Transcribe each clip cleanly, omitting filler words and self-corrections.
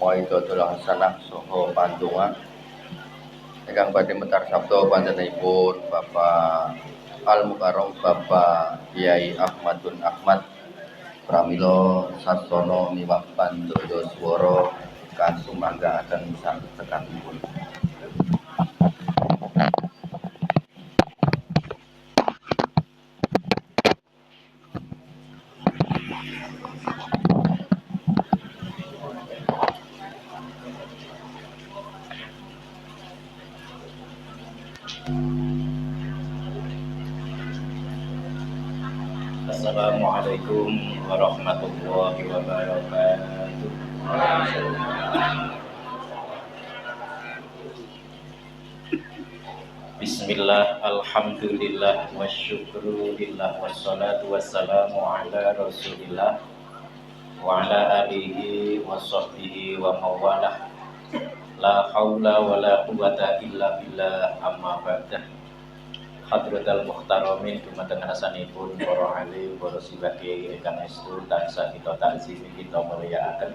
mauidhatul hasanah saha pandonga ingkang badhe mentar sabda panjenenganipun Bapak Al Mukarram Bapak Kyai Ahmadun Ahmad pramila sartana miwah pandaya swara kasumanggaaken sak tekatipun. Assalamualaikum warahmatullahi wabarakatuh. Bismillah, alhamdulillah, wasyukurulillah, wassalatu wassalamu ala rasulillah wa ala alihi wa sahbihi wa mawalah. La hawla wa la quwata illa billah, amma ba'dah. Hadratal muhtaramin dumateng rasanipun para alim, para simbah kiai ingkang estu tansah kita takzimi kita mulyakaken.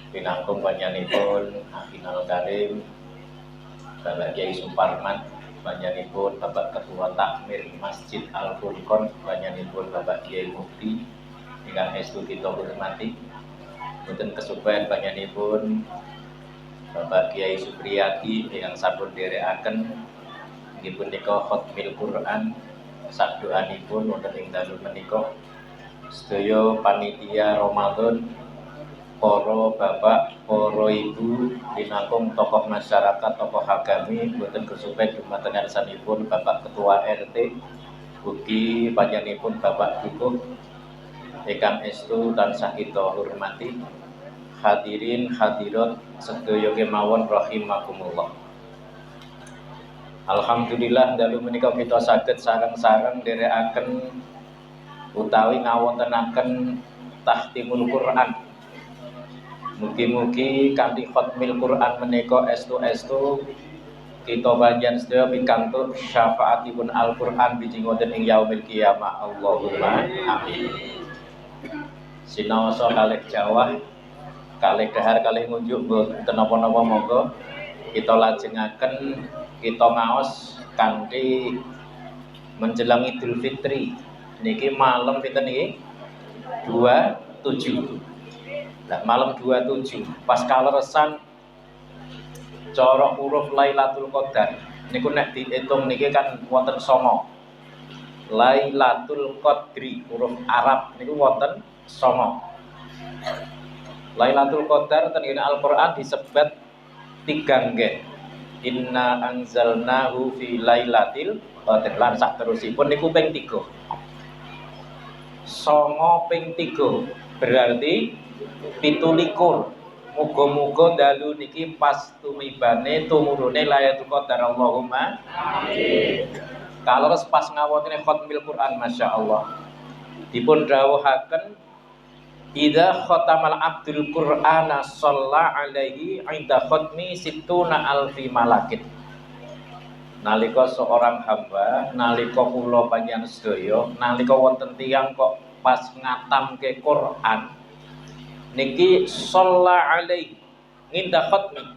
Pinanggung panjenenganipun Akinal Karim Bapak Kyai Suparman, panjenenganipun Bapak Ketua Takmir Masjid Al Furqon, panjenenganipun Bapak Kyai Mufti ingkang estu kita hormati. Boten kesupen panjenenganipun Bapak Kyai Supriyadi ingkang sampun dherekaken inggih punika khatmil Quran sadoanipun wonten ing dalu menika. Sedaya panitia Ramadan, para bapak, para ibu, pinanggung tokoh masyarakat, tokoh agami, boten kesupen dumateng ngarsanipun Bapak Ketua RT, ugi panjenenganipun Bapak Dukuh ingkang estu tansah kita hormati. Hadirin hadirat sedaya kemawon rahimakumullah. Alhamdulillah dalu menika kita saged sareng-sareng nderekaken utawi ngawontenaken tahtimul Quran. Mugi-mugi kanthi khatmil Quran menika estu-estu kita panjenengan sedaya pikantuk syafaatipun Al-Qur'an bijing wonten ing yaumil qiyamah. Allahumma amin. Sinaosa kalih jawah, kalih dahar, kalih ngunjuk mboten napa-napa, monggo kita lajengaken kita ngaos kanthi menjelang Idul Fitri. Niki malam pinten niki? 27. Nah, malam 27 pas kaleresan cara huruf Lailatul Qadar. Niku nek diitung niki kan wonten 9. Lailatul Qadri huruf Arab niku wonten 9. Lailatul Qadar ten Al-Qur'an disebat 3 nggih. Inna anzalnahu fi lailatil qadar lan sak terusipun niku ping 3. 9 ping 3 berarti 17. Muga-muga dalu niki pas tumibane tumurune Lailatul Qadar. Allahumma amin. Kalau pas ngawontene khatmil Quran, masyaallah, dipun dawuhaken idza khatamal abdul Qur'ana shalla alaihi inda khatmi sittuna alfi malakin. Nalika seorang hamba, nalika kula panjenengan sedaya, nalika wonten tiyang kok pas ngatamke Quran niki shalla alaihi inda khatmi.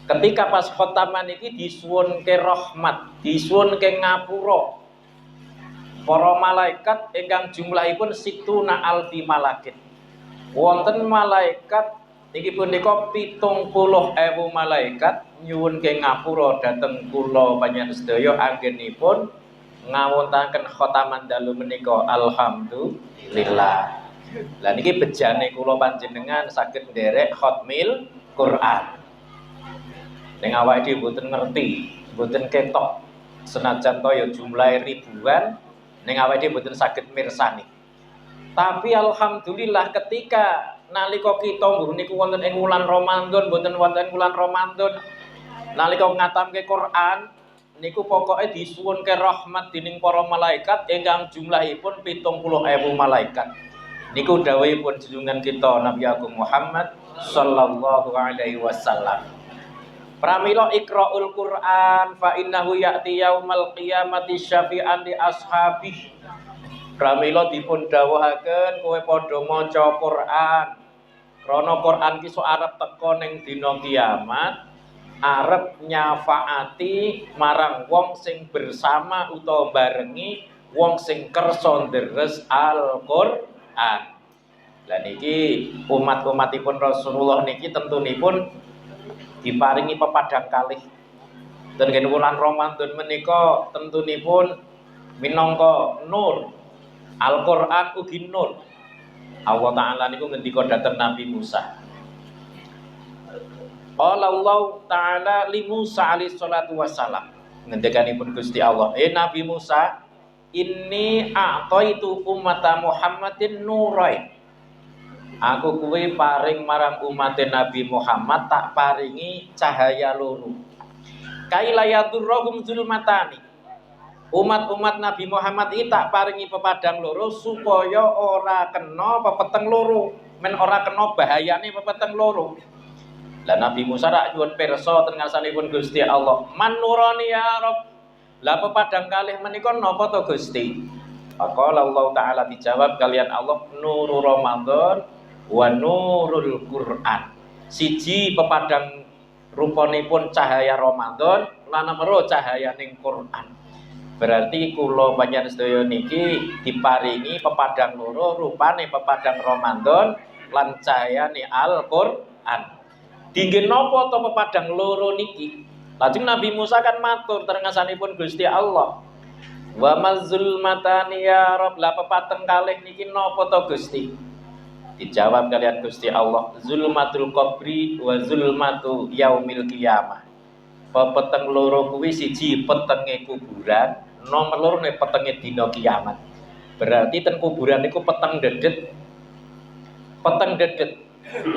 Ketika pas khataman niki disuwunke rahmat, disuwunke ngapura para malaikat ingkang jumlahipun sittuna alfi malakin. Wonten malaikat niki punika 70.000 malaikat nyuwunke ngapura dhateng kula panjenengan sedaya anggenipun ngawontenaken khataman dalu menika. Alhamdulillah. Lah niki bejane kula panjenengan saged nderek khatmil Quran. Ning awake dhewe mboten ngerti, mboten ketok. Senajan to ya jumlahe ribuan, ning awake dhewe mboten saged mirsani. Tapi alhamdulillah ketika nalika kita mbuh niku wonten ing wulan Ramadan, mboten wonten wulan Ramadan, nalika ngatamke Quran niku pokoke disuwunke rahmat dening para malaikat ingkang jumlahipun 70.000 malaikat. Niku dawuhipun junjungan kita Nabi Agung Muhammad sallallahu alaihi wasallam. Pramila iqraul Quran fa innahu ya'ti yaumal qiyamati syafi'an li ashabihi. Pramila dipun dawuhaken kowe padha maca Quran. Krana Quran ki sok arep teka ning dina kiamat, arep nyafaati marang wong sing bersama utawa barengi wong sing kersa ndheres Al-Qur'an. Lah niki umat-umatipun Rasulullah niki tentunipun diparingi pepadang kalih. Dan gen wulan Ramadan menika tentunipun minangka nur. Al-Qur'an ugi nur. Allah Ta'ala niku ngendika dhateng Nabi Musa. Qala Allah Ta'ala li Musa alaihi salatu wassalam. Ngendikanipun Gusti Allah, Nabi Musa, inni a'taitu ummata Muhammadin nurai. Aku kuwi paring marang umat Nabi Muhammad tak paringi cahaya loro. Kaila yadurruhum zulmatani. Umat-umat Nabi Muhammad iki tak paringi pepadang loro supaya ora kena pepeteng loro, men ora kena bahayane pepeteng loro. Lah Nabi Musa rak nyuwun pirsa teng ngarsanipun Gusti Allah, "Man nurani ya Rabb." Lah pepadang kalih menika napa to Gusti? Faqala Allah Ta'ala dijawab kalian Allah, "Nurul Ramadan wa nurul Qur'an." Siji pepadang rupanipun cahaya Ramadan lan nomor cahayaning Qur'an. Berarti kula panjenengan sedaya niki diparingi pepadang loro rupane pepadang Ramadan lan cahayane Al-Qur'an. Dinggen napa to pepadang loro niki? Lajeng Nabi Musa kan matur terengasanipun Gusti Allah. Wa mazulmatani ya Rabb, la pepateng kalih niki napa to Gusti? Dijawab kalian Gusti Allah, zulmatul qabri wa zulmatu yaumil qiyamah. Pepeteng loro kuwi siji petenge kuburan, nomor loro nek petenge dina kiamat. Berarti ten kuburan niku peteng dedet. Peteng dedet.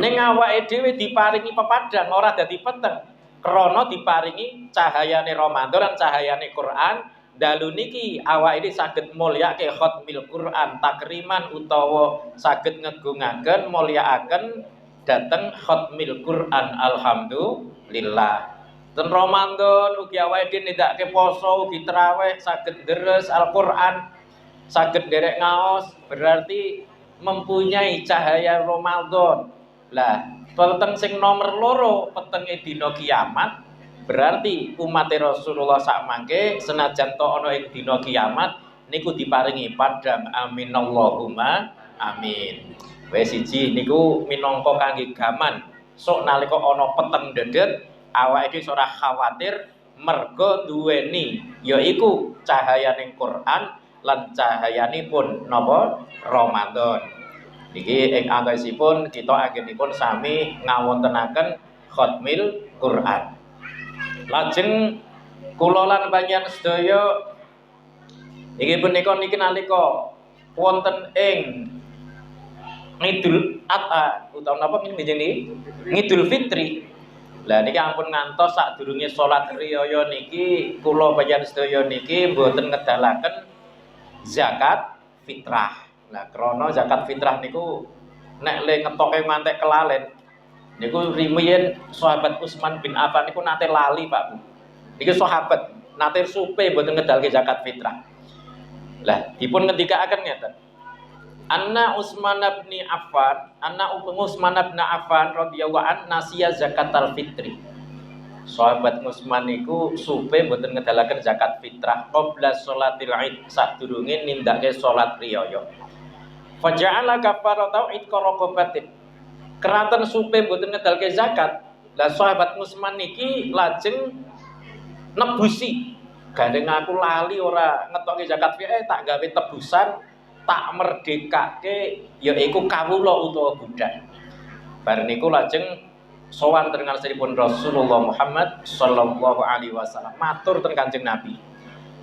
Ning awake dhewe diparingi pepadang ora dadi peteng. Krana diparingi cahayane Ramadan lan cahayane Quran, dalu niki awake dhewe saged mulyake khatmil Quran takriman utawa saged ngegungaken mulyakaken dhateng khatmil Quran alhamdulillah. Dan Ramadan ugi awake dhewe nindakake poso ugi tarawih saged deres Al-Qur'an saged nderek ngaos berarti mempunyai cahaya Ramadan. Lah peteng sing nomor loro petenge dina kiamat berarti umat Rasulullah sak mangke senajan to ana ing dina kiamat niku diparingi padang amin Allahumma amin. Wis siji niku minangka kangge gaman sok nalika ana peteng dedet awake dhewe ora khawatir merga duweni yaiku cahayaning Quran lan cahayanipun napa Ramadan. Niki ing anggesipun kita anggenipun sami ngawontenaken khatmil Quran. Lajeng kula lan panjenengan sedaya inggih punika niki nalika wonten ing Idul Adha utawa napa niki Idul Fitri. Lah niki ampun ngantos sadurunge salat riyaya niki kula panjenengan sedaya niki mboten ngedalaken zakat fitrah. Lah krana zakat fitrah niku nek le ngetoke ngantek kelalen niku riyen sahabat Utsman bin Affan niku nate lali Pak Bu. Niki sahabat nate supe mboten ngedalke zakat fitrah. Lah dipun ngendikaaken ngeten. Anna Utsman bin Affan radhiyallahu an nasiya zakatal fitri. Sahabat Utsman niku supe mboten ngedalaken zakat fitrah qabla sholatil Id sadurunge nindakake salat riyaya. Faja'ala kafaratu itqa raqabatin. Keraten supe mboten ngedalke zakat. Lah sahabat Utsman niki lajeng nebusi. Gandeng aku lali ora ngetoke zakat fitrah tak gawe tebusan tak merdekake yaiku kawula utawa budak. Bar niku lajeng sowan teng ngarsanipun Rasulullah Muhammad sallallahu alaihi wasallam matur teng Kanjeng Nabi.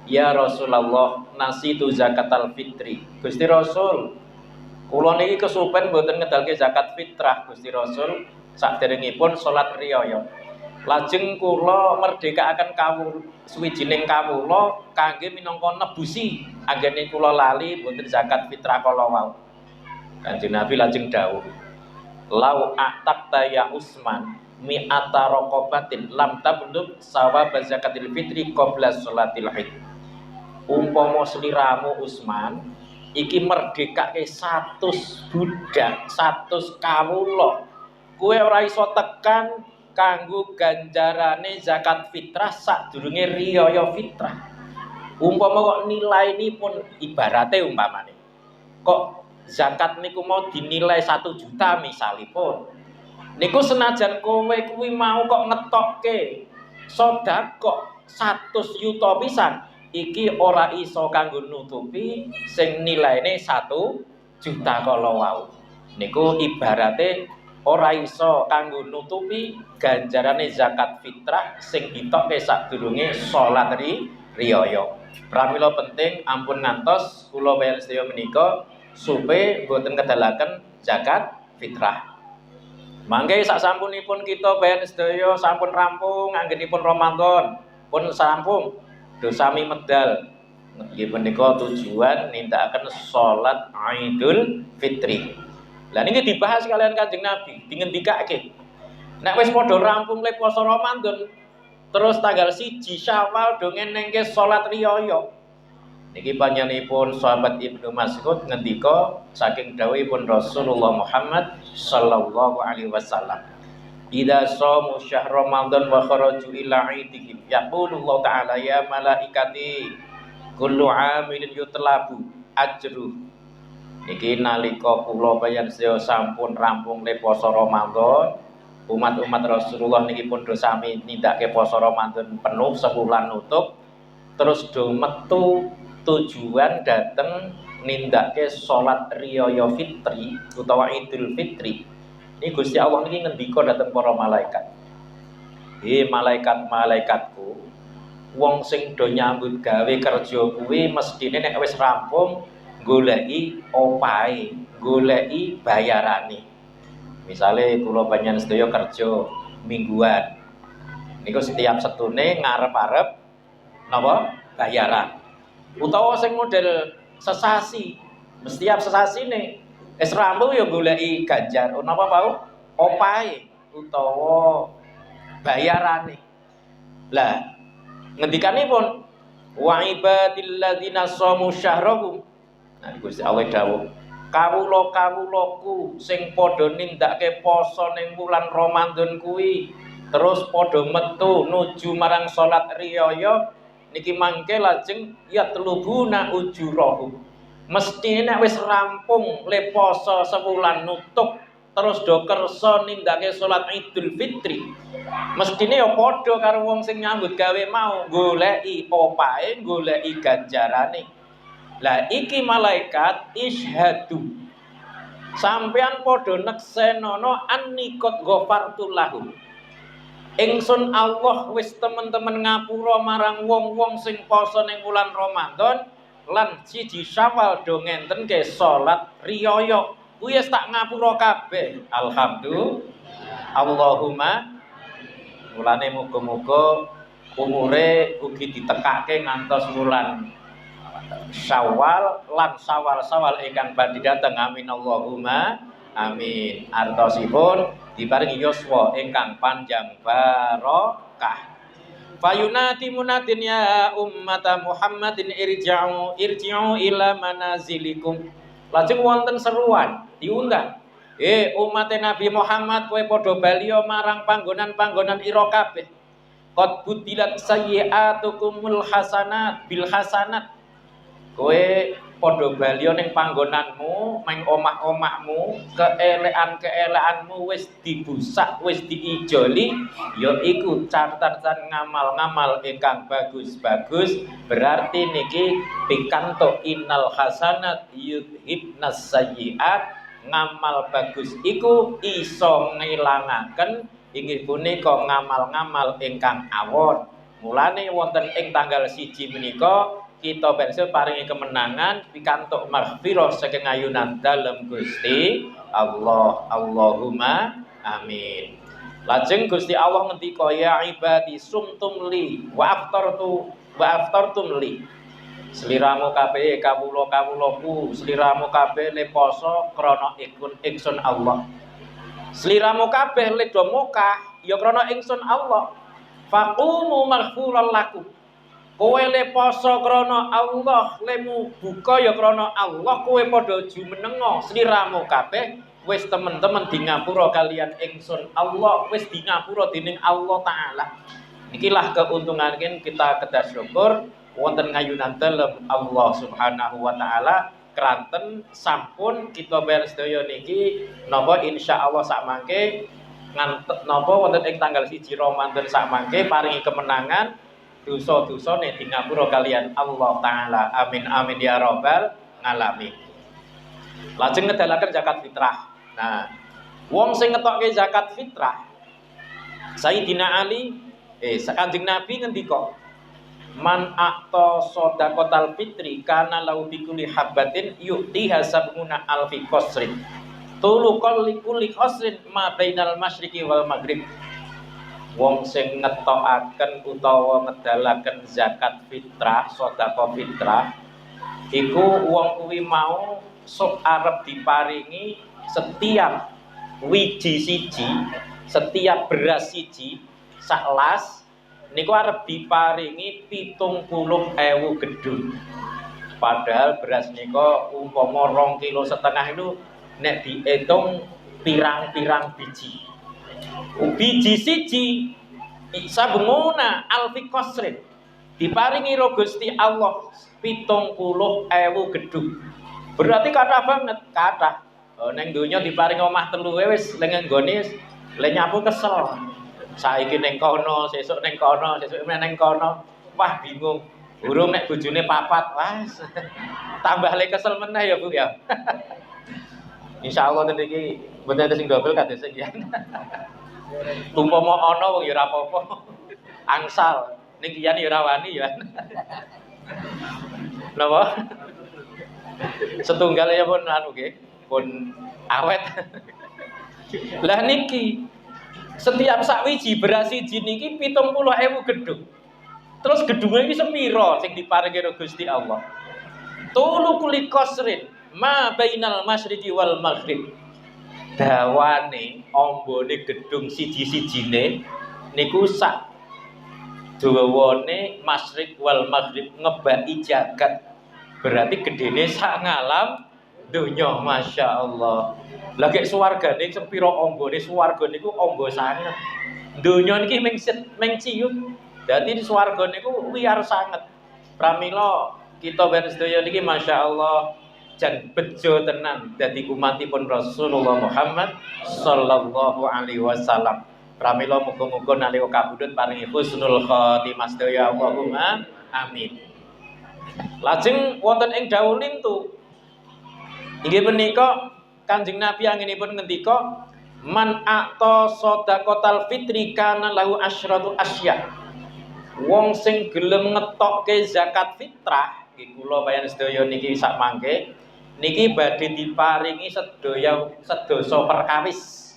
Ya Rasulullah nasitu zakatal fitri. Gusti Rasul kula niki kesupen mboten ngedalke zakat fitrah Gusti Rasul saderengipun salat riyaya. Lajeng kula merdekaaken kawula suwijining kawula kangge minangka nebusi anggene kula lali mboten zakat fitrah kala wau. Kanjeng Nabi lajeng dawuh, "Lau a'taqta ya Utsman mi'ata raqabatin lam tablugh sawab zakatil fitri qabla sholatil Id." Umpama sliramu Utsman iki merdekake 100 budak, 100 kawula kowe ora iso tekan kanggo ganjarane zakat fitrah sadurunge riyaya fitrah. Umpama kok nilaini pun ibarate umpamane. Kok zakat niku mau dinilai 1 juta misalipun. Niku senajan kowe kuwi mau kok ngetokke sedekah 100 yuta pisan, iki ora iso kanggo nutupi sing nilaine 1 juta kala wau. Niku ibarate ora iso kanggo nutupi ganjarane zakat fitrah sing ditokke sadurunge salat riyaya. Pramila penting ampun ngantos kula bayar sedaya menika supaya boten kedalaken zakat fitrah. Mangke sak sampunipun kita bayar sedaya sampun rampung anggenipun Ramadan pun sampung dosami medal. Nggih menika tujuan nindakaken salat Idul Fitri. Lah niki dibahas kalian Kanjeng Nabi, dingendikake. Nek wis padha rampung le poso Ramadan, terus tanggal 1 Syawal do ngenengke salat riyaya. Niki panjenenganipun sahabat Ibnu Mas'ud ngendika saking dawuhipun Rasulullah Muhammad sallallahu alaihi wasallam. Idza shamu syahr Ramadan wa kharaju ila idihim yaqulullahu ta'ala ya malaikati kullu 'amilin yutlabu ajru. Niki nalika kula panjenengan sedaya sampun rampung le poso Ramadan, umat-umat Rasulullah niki pun do sami nindakake poso Ramadan penuh sebulan nutup, terus do metu tujuan dateng nindakake salat riyaya fitri utawa Idul Fitri. Ini Gusti Allah niki ngendika dateng para malaikat. Malaikat-malaikatku, wong sing do nyambut gawe kerja kuwi mestine nek wis rampung goleki opahe, goleki bayarane. Misale kula panjenengan sedaya kerja mingguan. Niku setiap setune ngarep-arep napa bayaran. Utawa sing model sesasi, setiap sesasine wis rampung ya goleki ganjar napa bau opahe utawa bayarane. Lah ngendikanipun wa ibadil ladzina shamu syahrahum. Nah Gusti Allah dawuh, kawula-kawulaku sing padha nindakake poso ning wulan Ramadan kuwi terus padha metu nuju marang salat riyaya niki mangke lajeng yatlubuna ujurahum. Mesti nek wis rampung le poso sewulan nutup terus do kersa nindakake salat Idul Fitri, mestine ya padha karo wong sing nyambut gawe mau goleki opahe, goleki ganjarane. Lah iki malaikat ishadu. Sampean padha neksenana annikot ghafartu lahum. Ingsun Allah wis temen-temen ngapura marang wong-wong sing poso ning wulan Ramadan lan 1 Syawal do ngentenke salat riyaya. Kuwi wis tak ngapura kabeh. Alhamdulillah. Allahumma mulane muga-muga umure ugi ditekake ngantos wulan Syawal lan sawal-sawal ingkang badhe dateng. Amin Allahumma amin. Artosipun diparingi yuswa ingkang panjang barokah. Fayunati munadin ya ummata Muhammadin irji'u ila manazilikum. Lajeng wonten seruan diundang. Umat Nabi Muhammad kowe padha baliya marang panggonan-panggonan ira kabeh. Qad budilat sayyi'atukumul hasanat bil hasanat. Kowe padha baliya ning panggonanmu, ning omah-omahmu, keelekan-keelekanmu wis dibusak, wis diijoli, ya iku catatan ngamal-ngamal ingkang bagus-bagus. Berarti niki pikantuk innal hasanat yudhibnas sayyi'at. Ngamal bagus iku iso ngilangaken inggih punika ngamal-ngamal ingkang awon. Mulane wonten ing tanggal 1 menika kita bangsa paringi kemenangan pikantuk maghfirah saking ayunan dalem Gusti Allah. Allahumma amin. Lajeng Gusti Allah ngendika ya ibadi sumtum li wa aftartum li. Sliramu kabeh kawula-kawulaku, sliramu kabeh le poso krana ingsun Allah. Sliramu kabeh le do mokah ya krana ingsun Allah. Faqumu maghfuran lakum. Kowe le poso krana Allah, lemu buka ya krana Allah, kowe padha jumenenga sliramu kabeh wis temen-temen di ngapura kalian ingsun, Allah wis di ngapura dening Allah taala. Ikilah keuntungan kita kedah syukur wonten ngayunan dalem Allah Subhanahu wa taala keranten sampun kita beres sedaya niki napa insyaallah sak mangke ngantek napa wonten ing tanggal 1 Ramadan sak mangke paringi kemenangan dosa-dosane di ngapura kalian Allah taala. Amin amin ya rabbal alamin. Lajeng ngedalaken zakat fitrah. Nah, wong sing ngetokke zakat fitrah Sayyidina Ali Kanjeng Nabi ngendika, man akta shadaqatal fitri kana lahu bikulli habatin yu'tiha sab'una alfi qasrin. Tulu kulli qasrin ma bainal masyriqi wal maghrib. Wong sing ngetokaken utawa ngedalaken zakat fitrah, sedekah fitrah, iku wong kuwi mau sok arep diparingi setiap wiji siji, setiap beras siji saklas niku arep diparingi 70.000 gedung. Padahal beras nika umpama 2,5 kilo itu nek diitung pirang-pirang biji. Biji siji sabunguna alfi qasrin diparingi ro Gusti Allah 70.000 gedung. Berarti kathah banget, kathah. Ning donya diparingi omah telu wis lengen nggone le nyapu kesel. Saiki ning kono, sesuk ning kono, sesuk meneh ning kono. Wah bingung. Urung nek bojone papat, wah. Tambah le kesel meneh ya Bu ya. Insyaallah ten iki mboten sing dobel kados sekian. Umpama ana wong ya ora apa-apa. Angsal ning kiyan ya ora wani ya. Napa? Setunggal ya pun anu nggih, pun awet. Lah niki setiap sakwiji beras siji niki 70.000 gedung. Terus gedungnya iki sepira sing diparingi Gusti Allah? Tulu kulli qasrin ma bainal masyriqi wal maghrib. Dawane ambane gedung siji-sijine niku sak dawane masyriq wal maghrib ngebaki jagat. Berarti gedene sak ngalam donya, Masya Allah. Lah gek swargane sepira ambane swarga niku amba sanget. Donya niki ming ciut. Dadi swarga niku wiyar sanget. Pramila kita ben sedaya niki Masya Allah jan bejo tenan dadi umatipun Rasulullah Muhammad sallallahu alaihi wasallam. Pramila muga-muga nalika kabudut paringi husnul khotimah sedaya Allahumma amin. Lajeng wonten ing dawuh lintu inggih menika Kanjeng Nabi anginipun ngendika man aqta shadaqatal fitri kana lahu asyratu asya. Wong sing gelem ngetokke zakat fitrah nggih kula payan sedaya niki sak mangke niki badhe diparingi sedasa perkawis.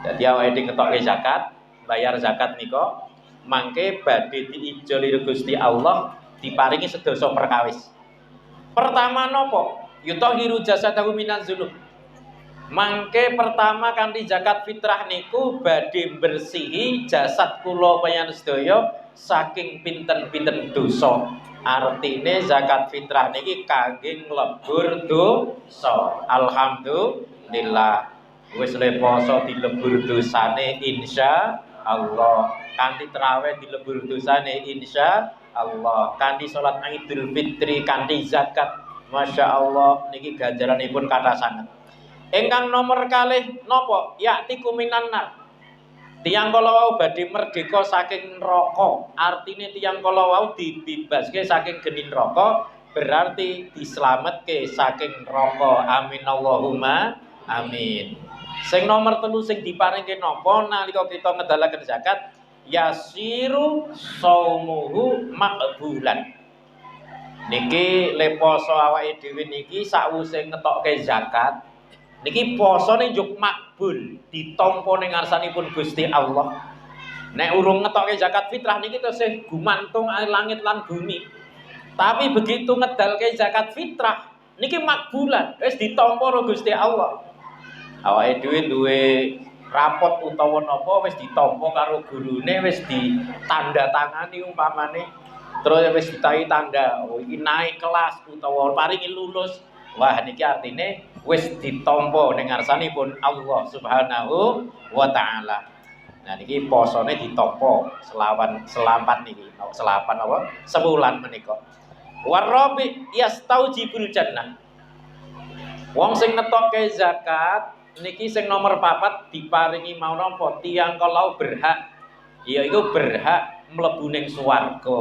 Dadi awake dhewe ngetokke zakat, bayar zakat nika mangke badhe diijoli Gusti Allah diparingi sedasa perkawis. Pertama napa? Yutahiru jasadahu minan dzunub. Mangke pertama kanthi zakat fitrah niku badhe bersihi jasad kula panjenengan sedaya saking pinten-pinten dosa. Artine zakat fitrah niki kangge nglebur dosa. Alhamdulillah. Wis le poso dilebur dosane insyaallah. Kanthi traweh dilebur dosane insyaallah. Kanthi salat Idul Fitri, kanthi zakat, Masya Allah niki ganjaranipun kathah sanget. Ingkang nomor kalih napa? Ya'tiku minan nar. Tiyang kala wau badhe merdeka saking neraka. Artine tiyang kala wau dibebaske saking geni neraka, berarti dislametke saking neraka. Amin Allahumma amin. Sing nomor 3 sing diparingke napa nalika kita ngedalaken zakat? Yasiru saumuhu maqbulan. Niki le poso awake dhewe niki sakwise ngetokke zakat niki posone njuk makbul ditampa ning ngarsanipun Gusti Allah. Nek urung ngetokke zakat fitrah niki tesih gumantung langit lan bumi. Tapi begitu ngedalke zakat fitrah niki makbulan wis ditampa karo Gusti Allah. Awake dhewe duwe rapot utawa napa wis ditampa karo gurune, wis ditandatangani umpamane, terus wis ditahi tanda oh iki naik kelas utawa paringi lulus. Wah niki artine wis ditampa ning ngarsanipun Allah Subhanahu wa taala. Nah niki posone ditampa selapan niki. Selapan apa? Sebulan menika. Warabi yastaujibul jannah. Wong sing ngetokke zakat niki sing nomor 4 diparingi mau napa? Tiyang kalau berhak yaiku berhak mlebu ning swarga.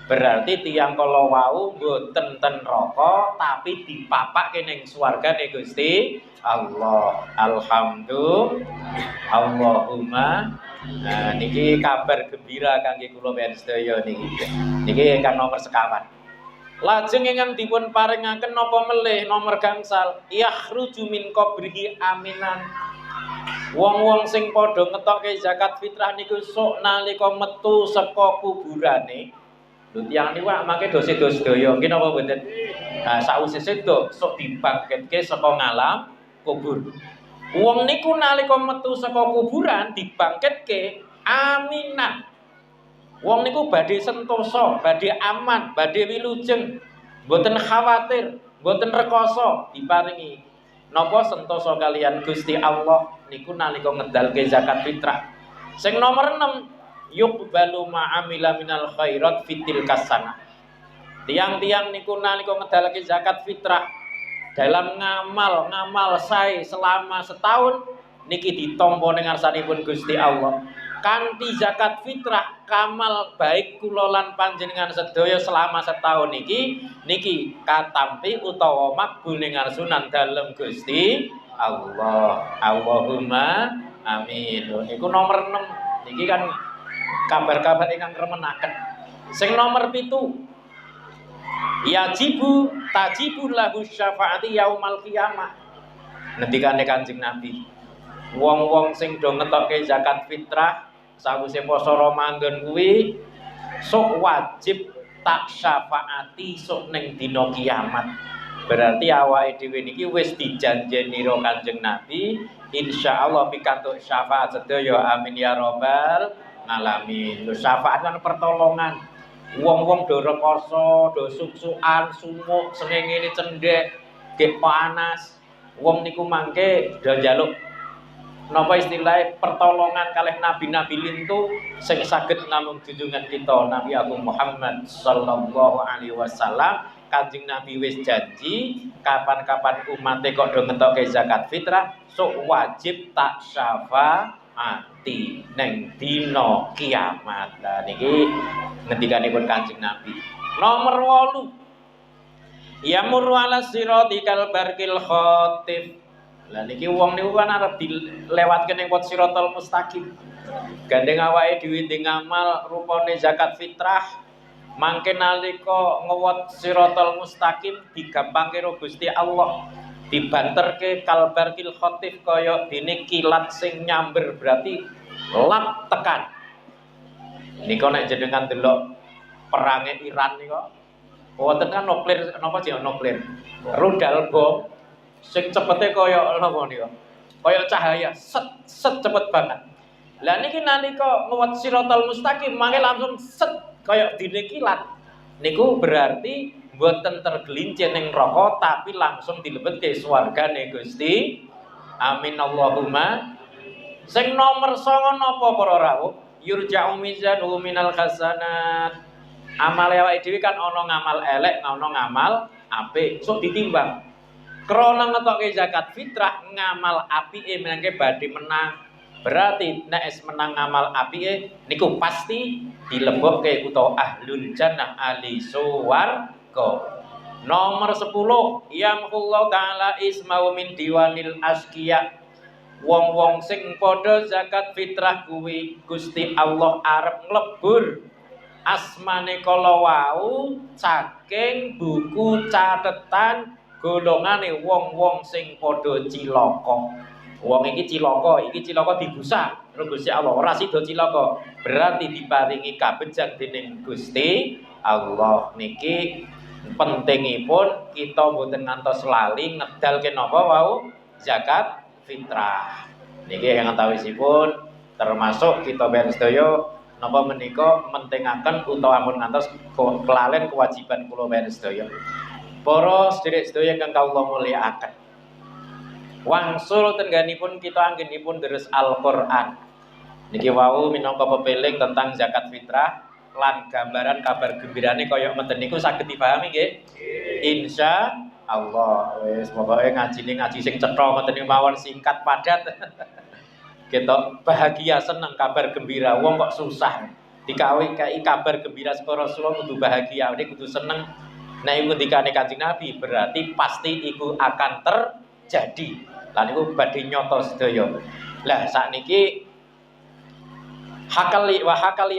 Berarti tiyang kala wau mboten ten neraka tapi dipapake ning swargane Gusti Allah. Allahumma. Nah niki kabar gembira kangge kula sedaya niki. Niki ingkang nomor sekawan. Lajeng ingkang dipun paringaken napa melih nomor gangsal yakhruju min qabrihi aminan. Wong-wong sing padha ngetokke zakat fitrah niku sok nalika metu saka kuburane. Lho tiyang niku mangke dosa-dosa sedaya nggih napa mboten? Nah sakwise sedo sok dibangkitke saka ngalam kubur. Wong niku nalika metu saka kuburan dibangkitke aminan. Wong niku badhe sentosa, badhe aman, badhe wilujeng, mboten khawatir, mboten rekoso diparingi napa sentosa kalian Gusti Allah niku nalika ngedalke zakat fitrah. Sing nomor 6 yuqbalu ma'amila minal khairat fitil kasana. Tiang-tiang niku nalika ngedalke zakat fitrah dalam ngamal sae selama setahun niki ditampa ning ngarsanipun Gusti Allah. Kanthi zakat fitrah kamal baik kula lan panjenengan sedaya selama setahun niki katampi utawa makbul ning ngarsunan dalem Gusti Allah. Allahumma amin. Niku nomor 6 niki kan kabar-kabar ingkang remenaken. Sing nomor 7 yajibu tajibu lahu syafaati yaumal qiyamah. Ngendikane Kanjeng Nabi, wong-wong sing do ngetokke zakat fitrah sawise poso Ramadan kuwi sok wajib tak syafaati sok ning dina kiamat. Berarti awake dhewe niki wis dijanjeni karo Kanjeng Nabi, insyaallah pikantuk syafaat sedaya amin ya rabbal alamin. Lho syafaat kan pertolongan. Wong-wong do rekoso, do suksukan, sumuk, srengenge cendhek, ge panas. Wong niku mangke do njaluk napa istilahnya pertolongan kalih nabi-nabi lintu sing saged namung junjungan kita Nabi Agung Muhammad sallallahu alaihi wasallam. Kanjeng Nabi wis janji kapan-kapan umate kok do ngetokke zakat fitrah sok wajib tak syafaati neng dina kiamat. Nah niki ngendikanipun Kanjeng Nabi. Nomor 8 yamurru ala sirati kal barqil khatif. Lah niki wong niku kan arep dilewatke ning pot siratal mustaqim. Gandeng awake dhewe ndek ngamal rupane zakat fitrah. Mangke nalika ngewot siratal mustaqim digampangke karo Gusti Allah. Dibanterke kal barqil khatif kaya dene kilat sing nyamber berarti lap tekan. Nika nek jenengan delok perange Iran nika wonten kan nuklir napa jeneng nuklir. Rudal bom sing cepete kaya napa nika? Kaya cahaya set cepet banget. Lah niki nalika ngewat siratal mustaqim mangke langsung set kaya dene kilat. Niku berarti mboten tergelincir ning neraka tapi langsung dilebetke swargane Gusti. Amin Allahumma. Sing nomor 9 napa para rawuh? Yurja'u mizanu minal hasanat. Amal awake dhewe kan ana ngamal elek, ana ngamal apik. Sok ditimbang. Krana ngetokke zakat fitrah ngamal apike menangke badhe menang. Berarti nek es menang ngamal apike niku pasti dilebokke utawa ahlul jannah ahli swarga. Nomor 10 yamhullahu taala ismau min diwanil asqiya. Wong-wong sing padha zakat fitrah kuwi Gusti Allah arep nglebur asmane kala wau saking buku catetan golongane wong-wong sing padha cilaka. Wong iki cilaka dibusak karo Gusti Allah, ora sida cilaka. Berarti diparingi kabejak dening Gusti Allah. Niki pentingipun kita mboten ngantos lali ngedalke napa wau zakat fitrah. Niki yang antawisipun termasuk kita ben sedaya napa menika mentingaken utawa ampun ngantos kelalen kewajiban kula ben sedaya. Para sedherek sedaya ingkang kawula mulyakaken. Wangsul tengganipun kita anggenipun deres Al-Qur'an. Niki wau minangka pepeling tentang zakat fitrah lan gambaran kabar gembirane kaya ngeten niku saged dipahami nggih? Insya Allah. Wis pokoke ngaji sing cetha ngoten niku mawon singkat padat. Kita bahagia seneng kabar gembira. Wong kok susah dikawi kai kabar gembira saka Rasulullah kudu bahagia, kudu seneng. Nah iku dikane Kanjeng Nabi berarti pasti iku akan terjadi. Lan niku badhe nyoto sedaya. Lah sakniki hakali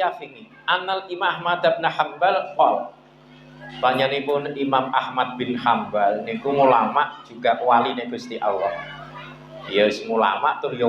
yafingi Anal Imam Ahmad bin Hanbal qol. Panjenenganipun Imam Ahmad bin Hanbal niku ulama juga wali Gusti Allah. Ya ulama tur ya